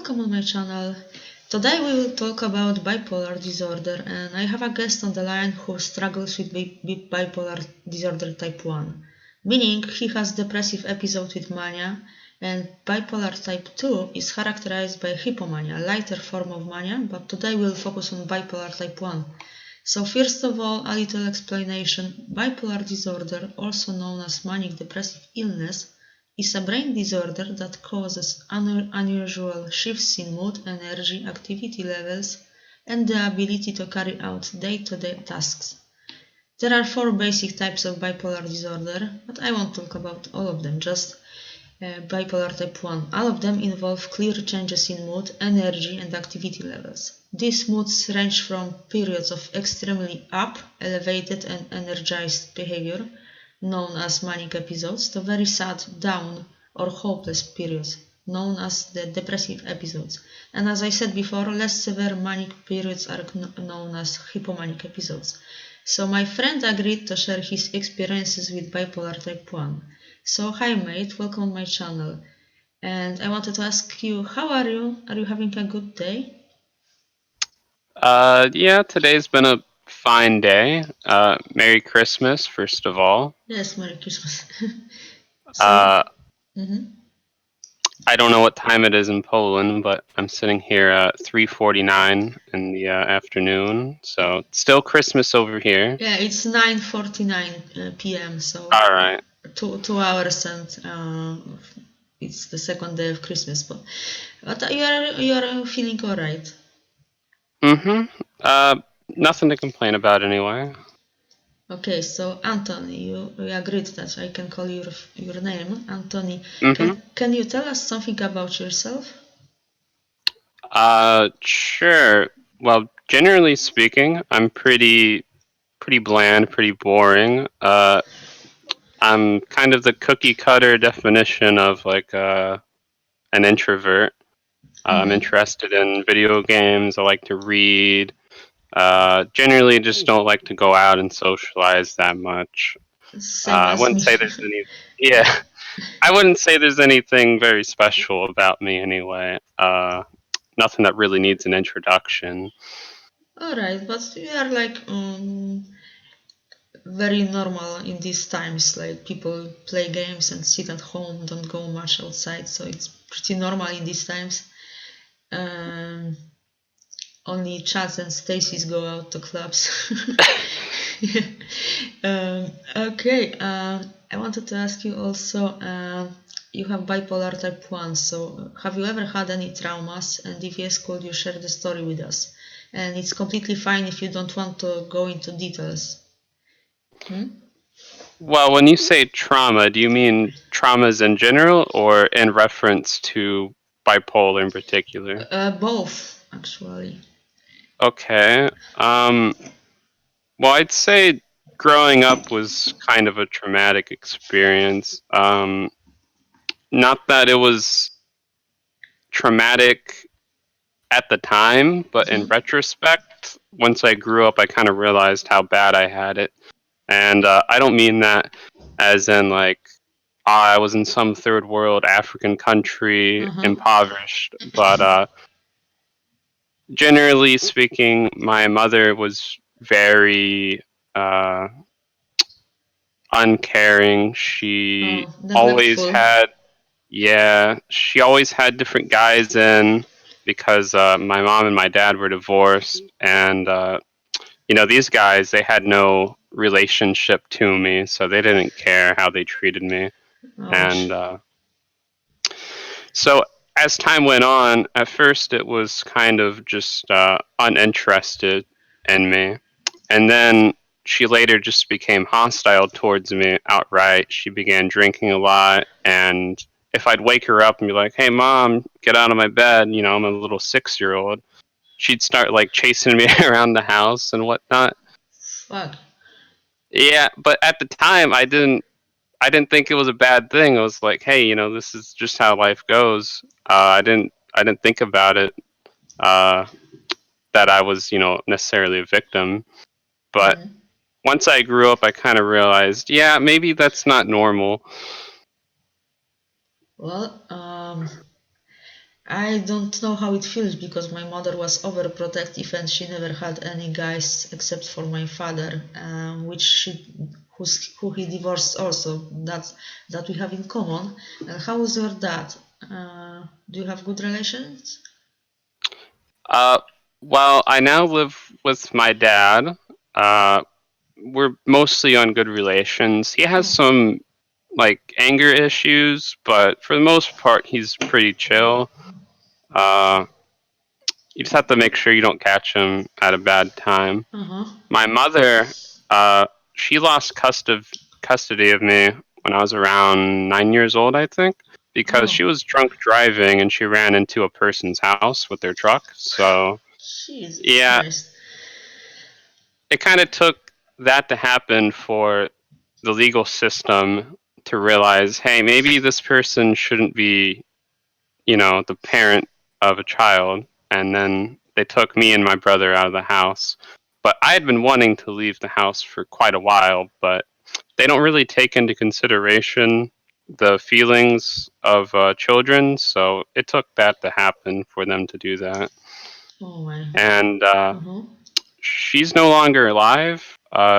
Welcome on my channel. Today we will talk about bipolar disorder, and I have a guest on the line who struggles with bipolar disorder type 1, meaning he has depressive episodes with mania, and bipolar type 2 is characterized by hypomania, a lighter form of mania, but today we'll focus on bipolar type 1. So first of all, a little explanation. Bipolar disorder, also known as manic depressive illness, is a brain disorder that causes unusual shifts in mood, energy, activity levels, and the ability to carry out day-to-day tasks. There are four basic types of bipolar disorder, but I won't talk about all of them, just bipolar type 1. All of them involve clear changes in mood, energy, and activity levels. These moods range from periods of extremely up, elevated, and energized behavior, known as manic episodes, to very sad, down, or hopeless periods, known as the depressive episodes. And as I said before, less severe manic periods are known as hypomanic episodes. So my friend agreed to share his experiences with bipolar type 1. So hi mate, welcome to my channel. And I wanted to ask you, how are you? Are you having a good day? Yeah, today's been a fine day. Merry Christmas, first of all. Yes, Merry Christmas. So, Uh, mhm. I don't know what time it is in Poland, but I'm sitting here at 3:49 in the afternoon, so it's still Christmas over here. Yeah, it's 9:49 p.m. So All right. 2 hours and it's the second day of Christmas. But you are feeling alright. Mm-hmm. Uh, Nothing to complain about anyway. Okay, so Anthony, you agreed that I can call your name, Anthony. Mm-hmm. Can you tell us something about yourself? Sure. Well, generally speaking, I'm pretty bland, pretty boring. I'm kind of the cookie cutter definition of like an introvert. I'm Mm-hmm. interested in video games. I like to read. Generally, just don't like to go out and socialize that much. Same I as wouldn't me. say there's any. Yeah, I wouldn't say there's anything very special about me anyway. Nothing that really needs an introduction. Alright, but you are like very normal in these times. Like people play games and sit at home, don't go much outside, so it's pretty normal in these times. Um, Only Chaz and Stacy's go out to clubs. Okay, I wanted to ask you also. You have bipolar type 1, so have you ever had any traumas? And if yes, could you share the story with us? And it's completely fine if you don't want to go into details. Hmm? Well, when you say trauma, do you mean traumas in general or in reference to bipolar in particular? Both, actually. Okay. Well, I'd say growing up was kind of a traumatic experience. Not that it was traumatic at the time, but in Mhm. retrospect, once I grew up, I kind of realized how bad I had it. And I don't mean that as in like I was in some third world African country, Uh-huh. impoverished, but generally speaking, my mother was very uh, uncaring. She Oh, always neglectful. had, yeah, she always had different guys in because my mom and my dad were divorced, and these guys they had no relationship to me, so they didn't care how they treated me, and Ouch. so as time went on, at first it was kind of just uninterested in me. And then she later just became hostile towards me outright. She began drinking a lot. And if I'd wake her up and be like, hey, mom, get out of my bed, I'm a little 6 year old, she'd start like chasing me around the house and whatnot. Fuck. Yeah, but at the time, I didn't think it was a bad thing. I was like, hey, this is just how life goes. I didn't think about it uh, that I was, necessarily a victim. But Mhm. once I grew up, I kind of realized, yeah, maybe that's not normal. Well, I don't know how it feels because my mother was overprotective and she never had any guys except for my father, who he divorced also. That we have in common. And how is your dad? Do you have good relations? Uh, well, I now live with my dad. Uh, we're mostly on good relations. He has Oh, some like anger issues, but for the most part, he's pretty chill. Uh, you just have to make sure you don't catch him at a bad time. uh-huh. My mother, she lost custody of me when I was around 9 years old, I think, because Oh, she was drunk driving and she ran into a person's house with their truck. So, Jesus yeah, Christ. it kind of took that to happen for the legal system to realize, hey, maybe this person shouldn't be, the parent of a child. And then they took me and my brother out of the house. But I had been wanting to leave the house for quite a while, but they don't really take into consideration the feelings of children. So it took that to happen for them to do that. Oh my. And Uh-huh. she's no longer alive.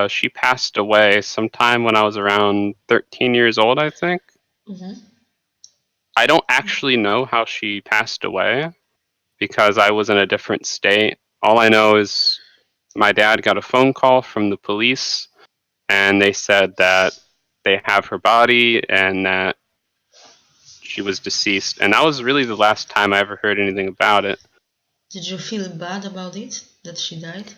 She passed away sometime when I was around 13 years old, I think. Uh-huh. I don't actually know how she passed away because I was in a different state. All I know is my dad got a phone call from the police and they said that they have her body and that she was deceased. And that was really the last time I ever heard anything about it. Did you feel bad about it that she died?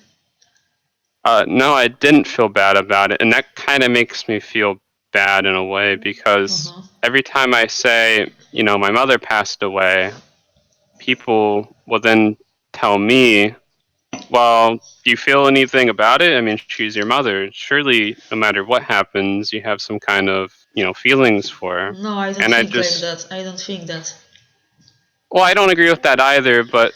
No, I didn't feel bad about it. And that kind of makes me feel bad in a way because Uh-huh. every time I say, my mother passed away, people will then tell me, well, do you feel anything about it? I mean, she's your mother. Surely, no matter what happens, you have some kind of, feelings for her. No, I don't And I think like just, that. I don't think that. well, I don't agree with that either, but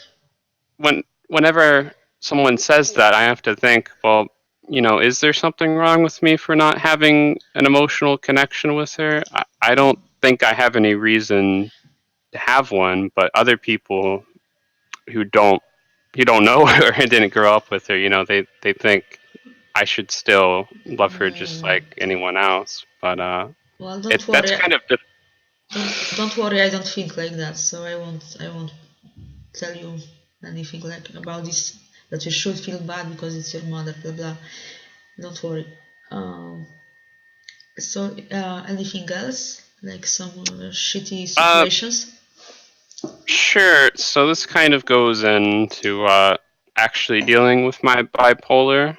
whenever someone says that, I have to think, well, is there something wrong with me for not having an emotional connection with her? I don't think I have any reason to have one, but other people who don't know her and didn't grow up with her, they think I should still love her just Mm, like anyone else. But well, don't that's worry. kind of Don't worry. I don't think like that. So I won't tell you anything like about this that you should feel bad because it's your mother. Blah blah. Don't worry. Um, anything else like some shitty uh situations? sure. So this kind of goes into actually dealing with my bipolar.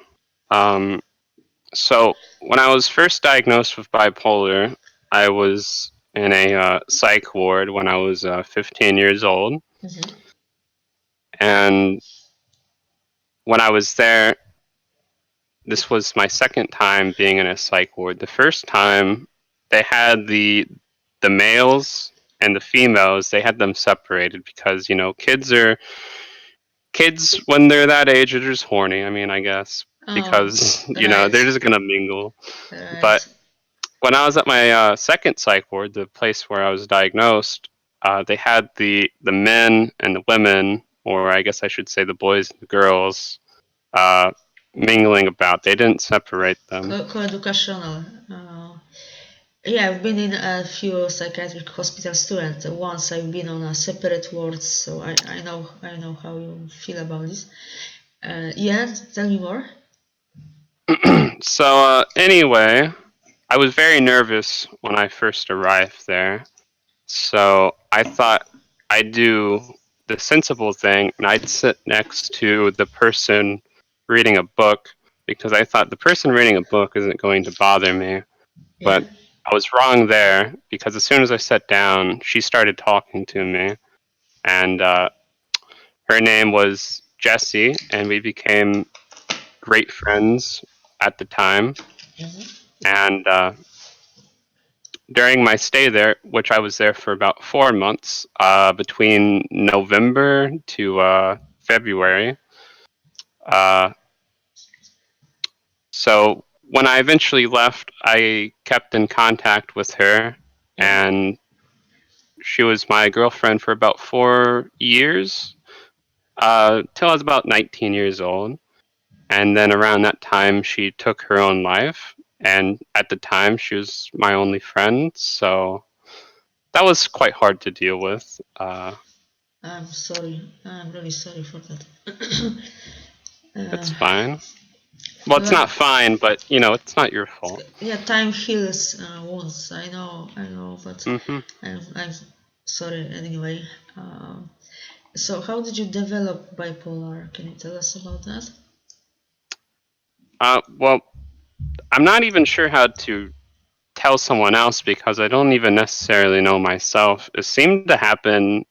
Um, so when I was first diagnosed with bipolar, I was in a psych ward when I was 15 years old, Mm-hmm. and when I was there, this was my second time being in a psych ward. The first time they had the males and the females, they had them separated because kids when they're that age are just horny. I mean, I guess Oh, because they're right, just gonna mingle. But right. when I was at my second psych ward, the place where I was diagnosed, they had the men and the women, or I guess I should say the boys and the girls, uh, mingling about. They didn't separate them. Co-educational. Yeah, I've been in a few psychiatric hospitals too, and once I've been on a separate wards, so I know how you feel about this. Yeah, tell me more. So anyway, I was very nervous when I first arrived there. So I thought I'd do the sensible thing and I'd sit next to the person reading a book because I thought the person reading a book isn't going to bother me. Yeah. But I was wrong there because as soon as I sat down, she started talking to me. And her name was Jessie, and we became great friends at the time. Hmm. And during my stay there, which I was there for about 4 months, between November to February. Uh, so when I eventually left, I kept in contact with her, Yeah. and she was my girlfriend for about 4 years, till I was about 19 years old. And then around that time, she took her own life. And at the time, she was my only friend. So that was quite hard to deal with. I'm sorry. I'm really sorry for that. It's fine. Well, it's Well, not fine, but it's not your fault. yeah, time heals wounds. I know, but Hmm. I'm sorry anyway. So, how did you develop bipolar? Can you tell us about that? Well, I'm not even sure how to tell someone else because I don't even necessarily know myself. It seemed to happen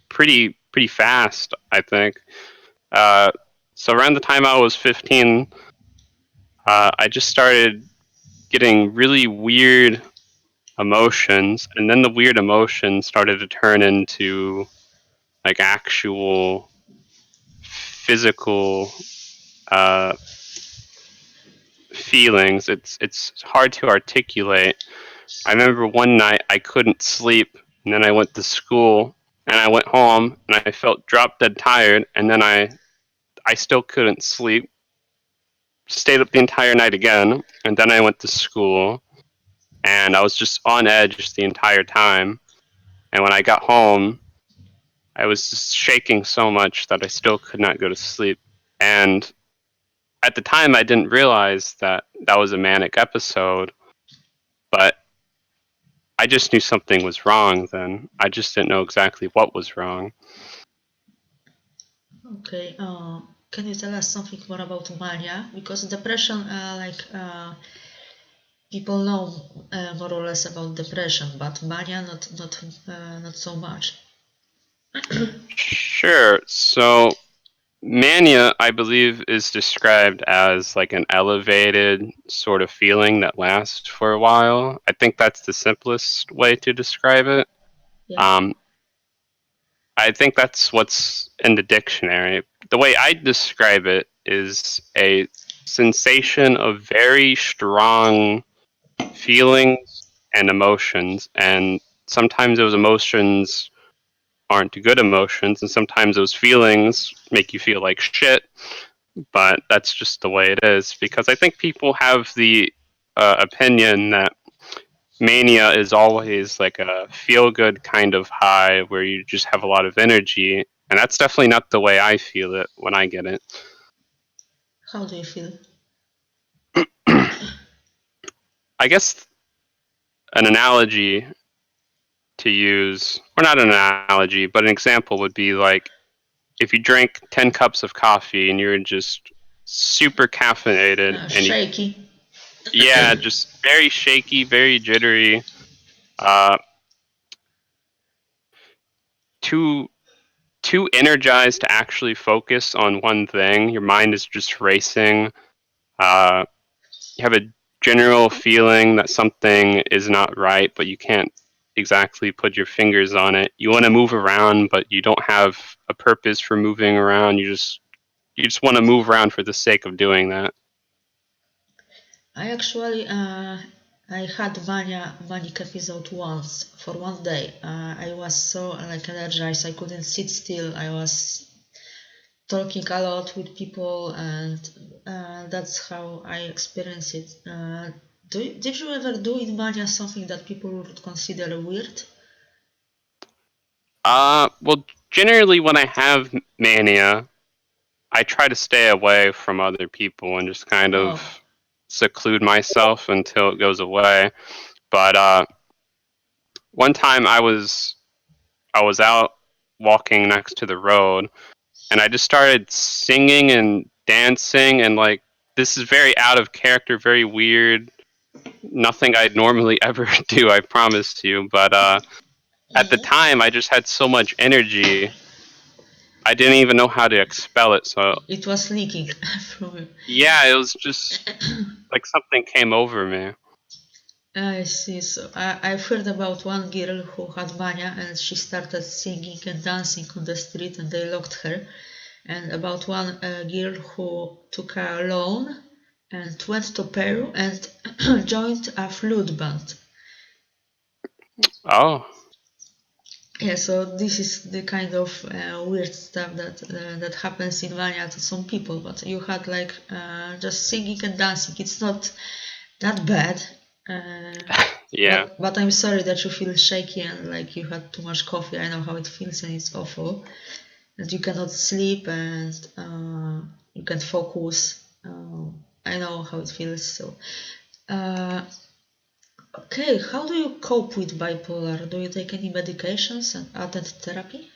pretty fast, I think. Uh, so around the time I was 15, I just started getting really weird emotions, and then the weird emotions started to turn into like actual physical uh, feelings. It's hard to articulate. I remember one night I couldn't sleep, and then I went to school, and I went home, and I felt drop dead tired, and then I still couldn't sleep. Stayed up the entire night again, and then I went to school, and I was just on edge the entire time. And when I got home, I was just shaking so much that I still could not go to sleep. And at the time, I didn't realize that that was a manic episode, but I just knew something was wrong then. I just didn't know exactly what was wrong. Okay. Can you tell us something more about mania? Because depression, people know more or less about depression, but mania not so much. Sure. So, mania, I believe, is described as like an elevated sort of feeling that lasts for a while. I think that's the simplest way to describe it. Yeah. Um, I think that's what's in the dictionary. The way I describe it is a sensation of very strong feelings and emotions, and sometimes those emotions aren't good emotions, and sometimes those feelings make you feel like shit, but that's just the way it is. Because I think people have the opinion that mania is always like a feel good kind of high where you just have a lot of energy, and that's definitely not the way I feel it when I get it. How do you feel? I guess an analogy to use, or not an analogy, but an example would be like if you drink 10 cups of coffee and you're just super caffeinated and Shaky. yeah, just very shaky, very jittery, uh, too too energized to actually focus on one thing. Your mind is just racing. Uh, you have a general feeling that something is not right, but you can't exactly put your fingers on it. You want to move around, but you don't have a purpose for moving around. You just want to move around for the sake of doing that. I actually I had manic episode once for one day. I was so energized I couldn't sit still. I was talking a lot with people, and that's how I experienced it. Did you ever do in mania something that people would consider weird? Well, generally when I have mania, I try to stay away from other people and just kind of Oh, seclude myself until it goes away. But one time I was out walking next to the road, and I just started singing and dancing, and like this is very out of character, very weird, nothing I'd normally ever do, I promise you. But at the time I just had so much energy, I didn't even know how to expel it. So it was leaking from you. yeah, it was just like something came over me. I see. So I've heard about one girl who had mania and she started singing and dancing on the street and they locked her. And about one girl who took a loan and went to Peru and joined a flute band. Oh, Yeah, so this is the kind of weird stuff that happens in Vanya to some people. But you had like just singing and dancing. It's not that bad. Uh, Yeah. but I'm sorry that you feel shaky and like you had too much coffee. I know how it feels and it's awful. That you cannot sleep and you can't focus. I know how it feels. So, uh, okay, how do you cope with bipolar? Do you take any medications and attend therapy?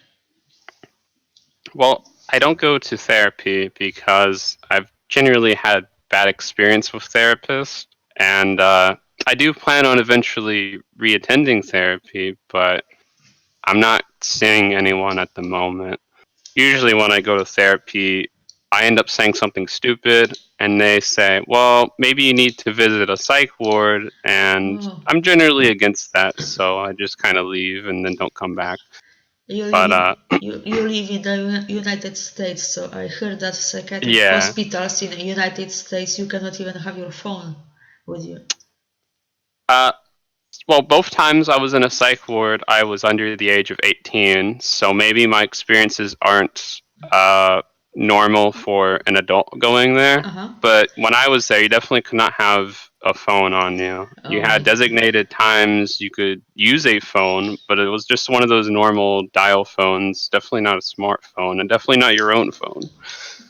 Well, I don't go to therapy because I've generally had bad experience with therapists, and I do plan on eventually reattending therapy, but I'm not seeing anyone at the moment. Usually, when I go to therapy, I end up saying something stupid, and they say, "Well, maybe you need to visit a psych ward," and Oh, I'm generally against that, so I just kind of leave and then don't come back. you live But in you live in the United States, so I heard that psychiatric yeah. hospitals in the United States you cannot even have your phone with you. Uh, Well, both times I was in a psych ward, I was under the age of 18, so maybe my experiences aren't normal for an adult going there. Uh huh. But when I was there, you definitely could not have a phone on you. You had Oh, designated times you could use a phone, but it was just one of those normal dial phones, definitely not a smartphone, and definitely not your own phone.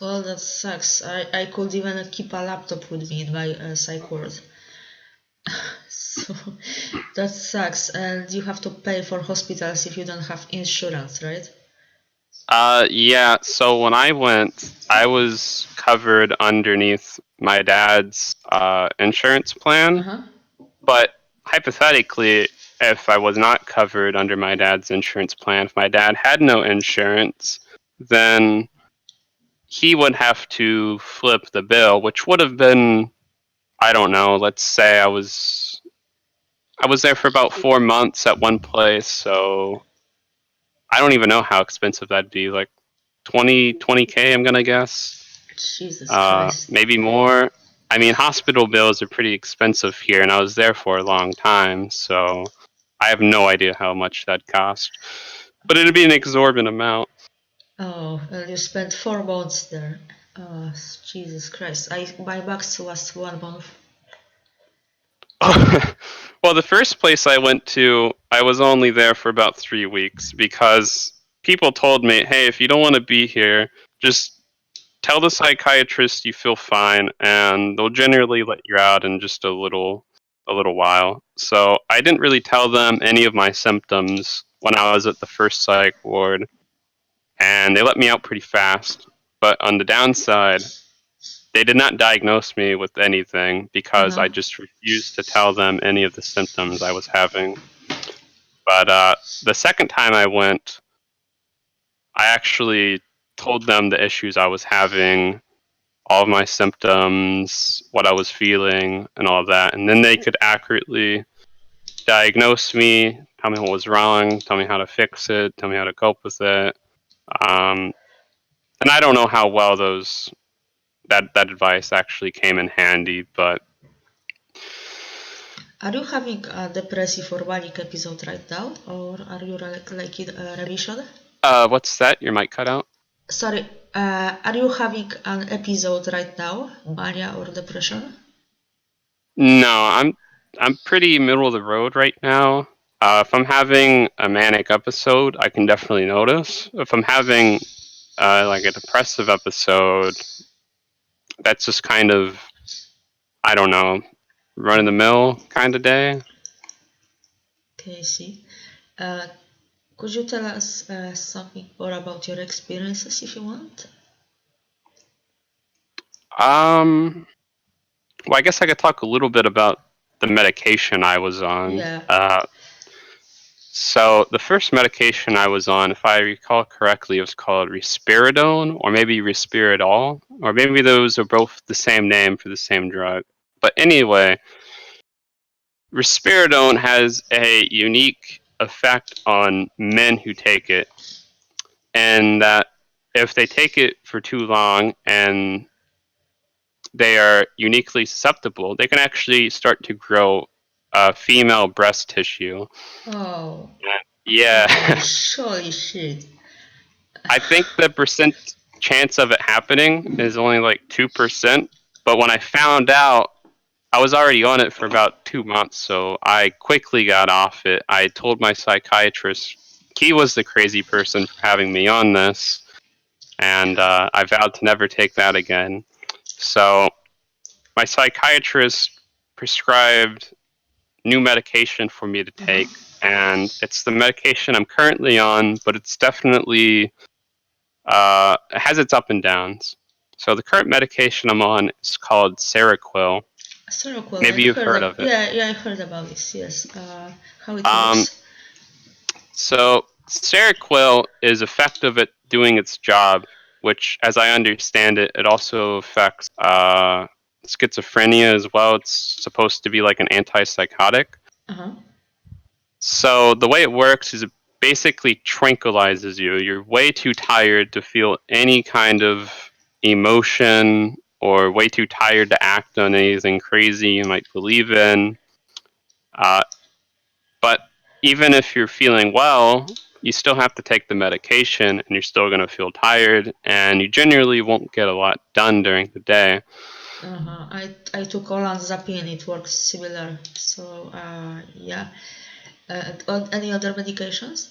well, that sucks. I could even keep a laptop with me in my psych ward. So that sucks, and you have to pay for hospitals if you don't have insurance, right? Yeah, so when I went, I was covered underneath my dad's insurance Uh plan, huh. but hypothetically, if I was not covered under my dad's insurance plan, if my dad had no insurance, then he would have to flip the bill, which would have been, I don't know, let's say I was there for about 4 months at one place, so I don't even know how expensive that'd be, like 20K, I'm gonna guess. Jesus Christ. Maybe more. I mean, hospital bills are pretty expensive here, and I was there for a long time, so I have no idea how much that cost. But it'd be an exorbitant amount. Oh, well, you spent 4 months there. Jesus Christ. My max was 1 month. Well, the first place I went to, I was only there for about 3 weeks because people told me, hey, if you don't want to be here, just tell the psychiatrist you feel fine, and they'll generally let you out in just a little while. So I didn't really tell them any of my symptoms when I was at the first psych ward, and they let me out pretty fast. But on the downside, they did not diagnose me with anything Uh because huh. I just refused to tell them any of the symptoms I was having. But the second time I went, I actually told them the issues I was having, all of my symptoms, what I was feeling, and all of that. And then they could accurately diagnose me, tell me what was wrong, tell me how to fix it, tell me how to cope with it. Um, and I don't know how well that advice actually came in handy, but Are you having a depressive or manic episode right now, or are you like in remission? what's that? Your mic cut out? Sorry, are you having an episode right now, mania or depression? No, I'm pretty middle of the road right now. If I'm having a manic episode, I can definitely notice. If I'm having like a depressive episode, that's just kind of, I don't know, run of the mill kind of day. Okay, see. Uh, could you tell us something more about your experiences if you want? Um, well, I guess I could talk a little bit about the medication I was on. Yeah. So the first medication I was on, if I recall correctly, it was called risperidone, or maybe Risperdal, or maybe those are both the same name for the same drug. But anyway, risperidone has a unique effect on men who take it, and that if they take it for too long and they are uniquely susceptible, they can actually start to grow female breast tissue. Oh, Yeah. Holy shit. I think the percent chance of it happening is only like 2%. But when I found out, I was already on it for about 2 months, so I quickly got off it. I told my psychiatrist he was the crazy person for having me on this, and I vowed to never take that again. So my psychiatrist prescribed new medication for me to take, and it's the medication I'm currently on, but it's definitely it has its up and downs. So the current medication I'm on is called Seroquel. Seroquel, Maybe you've heard of it. yeah, I heard about this, yes. How it Um, works. so Seroquel is effective at doing its job, which, as I understand it, it also affects schizophrenia as well. It's supposed to be like an antipsychotic. Uh-huh. So the way it works is it basically tranquilizes you. You're way too tired to feel any kind of emotion or way too tired to act on anything crazy you might believe in. Uh, but even if you're feeling well, you still have to take the medication and you're still going to feel tired and you generally won't get a lot done during the day. Uh-huh. I took olanzapine, it works similar. So, yeah. Any other medications?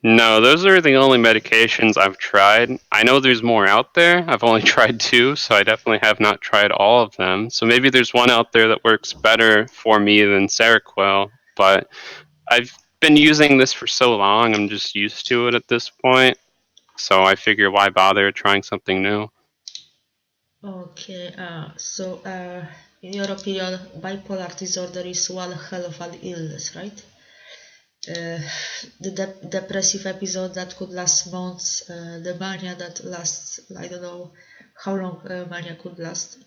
No, those are the only medications I've tried. I know there's more out there. I've only tried two, so I definitely have not tried all of them. So maybe there's one out there that works better for me than Seroquel, but I've been using this for so long, I'm just used to it at this point. So I figure why bother trying something new? Okay, in your opinion, bipolar disorder is one hell of an illness, right? Uh, the depressive episode that could last months, the mania that lasts, I don't know how long mania could last.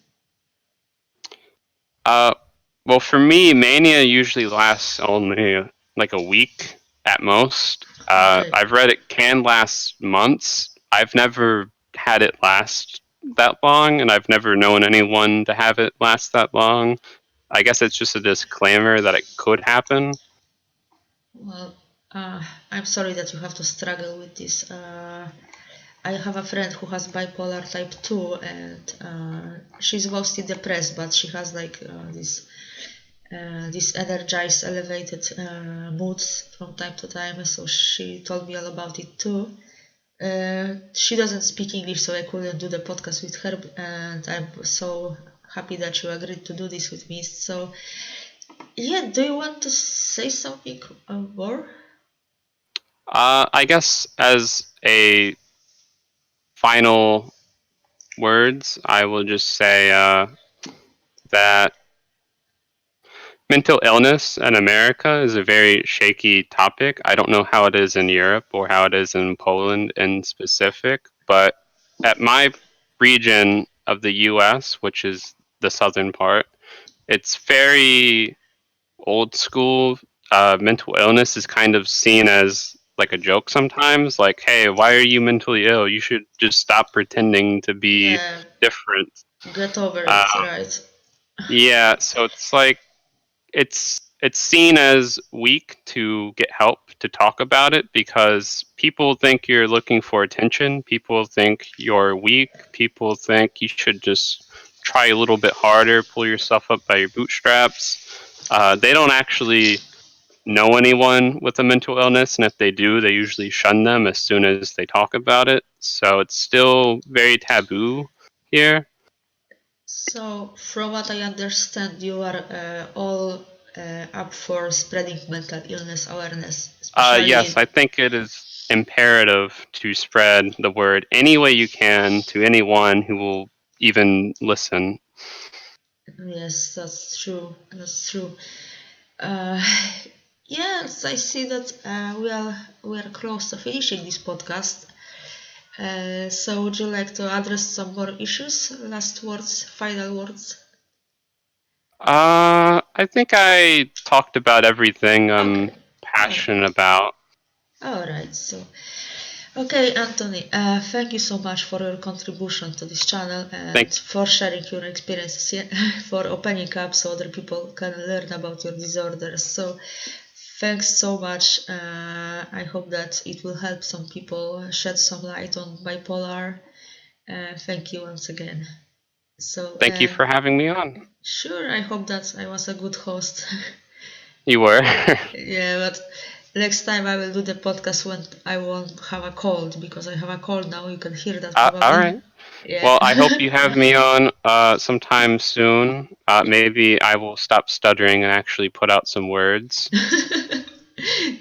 Uh, well, for me, mania usually lasts only like a week at most. Okay. I've read it can last months. I've never had it last that long, and I've never known anyone to have it last that long. I guess it's just a disclaimer that it could happen. Well, I'm sorry that you have to struggle with this. I have a friend who has bipolar type 2 and she's mostly depressed, but she has like this energized, elevated moods from time to time. So she told me all about it too. She doesn't speak English, so I couldn't do the podcast with her, and I'm so happy that you agreed to do this with me. So, yeah, do you want to say something more? I guess as a final words, I will just say that mental illness in America is a very shaky topic. I don't know how it is in Europe or how it is in Poland in specific, but at my region of the US, which is the southern part, it's very old school. Mental illness is kind of seen as like a joke sometimes, like, hey, why are you mentally ill? You should just stop pretending to be Yeah, different. get over Uh, it, right? yeah, so it's like it's seen as weak to get help to talk about it because people think you're looking for attention. People think you're weak. People think you should just try a little bit harder, pull yourself up by your bootstraps. They don't actually know anyone with a mental illness, and if they do, they usually shun them as soon as they talk about it. So it's still very taboo here. So, from what I understand, you are all up for spreading mental illness awareness, Yes, especially. I think it is imperative to spread the word any way you can to anyone who will even listen. Yes, that's true. That's true. Uh, yes, I see that we are close to finishing this podcast. So, would you like to address some more issues? Last words, final words. I think I talked about everything Okay. I'm All right. passionate about. All right. So, okay, Anthony. Thank you so much for your contribution to this channel and Thank, for sharing your experiences, for opening up so other people can learn about your disorders. So, Thanks so much. I hope that it will help some people, shed some light on bipolar. Thank you once again. So, Thank you for having me on. sure, I hope that I was a good host. You were. Yeah, but next time I will do the podcast when I won't have a cold, because I have a cold now. You can hear that All probably. right. Yeah. Well, I hope you have me on sometime soon. Maybe I will stop stuttering and actually put out some words.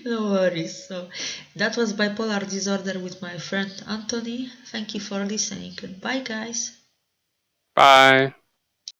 No worries. So that was Bipolar Disorder with my friend Anthony. Thank you for listening. Goodbye, guys. Bye.